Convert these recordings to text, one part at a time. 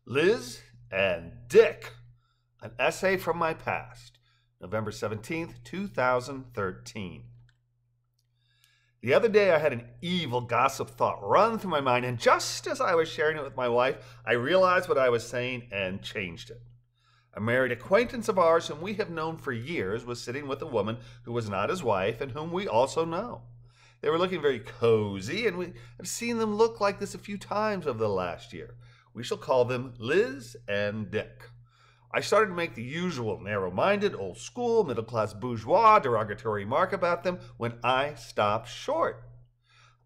Liz and Dick, an essay from my past, November 17th, 2013. The other day I had an evil gossip thought run through my mind, and just as I was sharing it with my wife, I realized what I was saying and changed it. A married acquaintance of ours whom we have known for years was sitting with a woman who was not his wife and whom we also know. They were looking very cozy, and we have seen them look like this a few times over the last year. We shall call them Liz and Dick. I started to make the usual narrow-minded, old-school, middle-class bourgeois derogatory remark about them when I stopped short.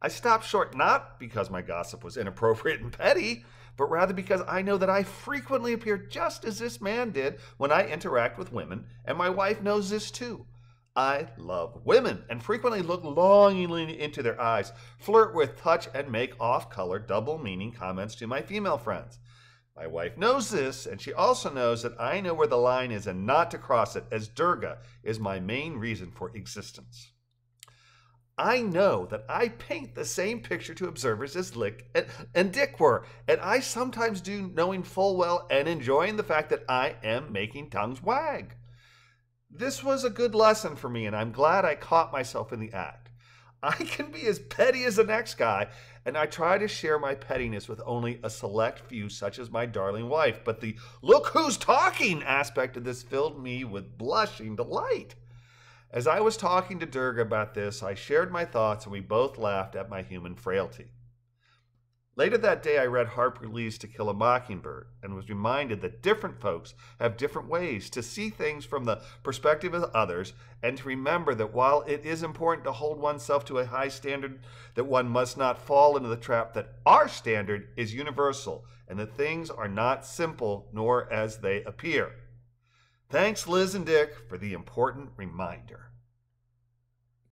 I stopped short not because my gossip was inappropriate and petty, but rather because I know that I frequently appear just as this man did when I interact with women, and my wife knows this too. I love women and frequently look longingly into their eyes, flirt with, touch, and make off-color, double-meaning comments to my female friends. My wife knows this, and she also knows that I know where the line is and not to cross it, as Durga is my main reason for existence. I know that I paint the same picture to observers as Lick and Dick were, and I sometimes do, knowing full well and enjoying the fact that I am making tongues wag. This was a good lesson for me, and I'm glad I caught myself in the act. I can be as petty as the next guy, and I try to share my pettiness with only a select few, such as my darling wife, but the "look who's talking" aspect of this filled me with blushing delight. As I was talking to Durga about this, I shared my thoughts, and we both laughed at my human frailty. Later that day, I read Harper Lee's To Kill a Mockingbird and was reminded that different folks have different ways to see things from the perspective of others, and to remember that while it is important to hold oneself to a high standard, that one must not fall into the trap that our standard is universal and that things are not simple nor as they appear. Thanks, Liz and Dick, for the important reminder.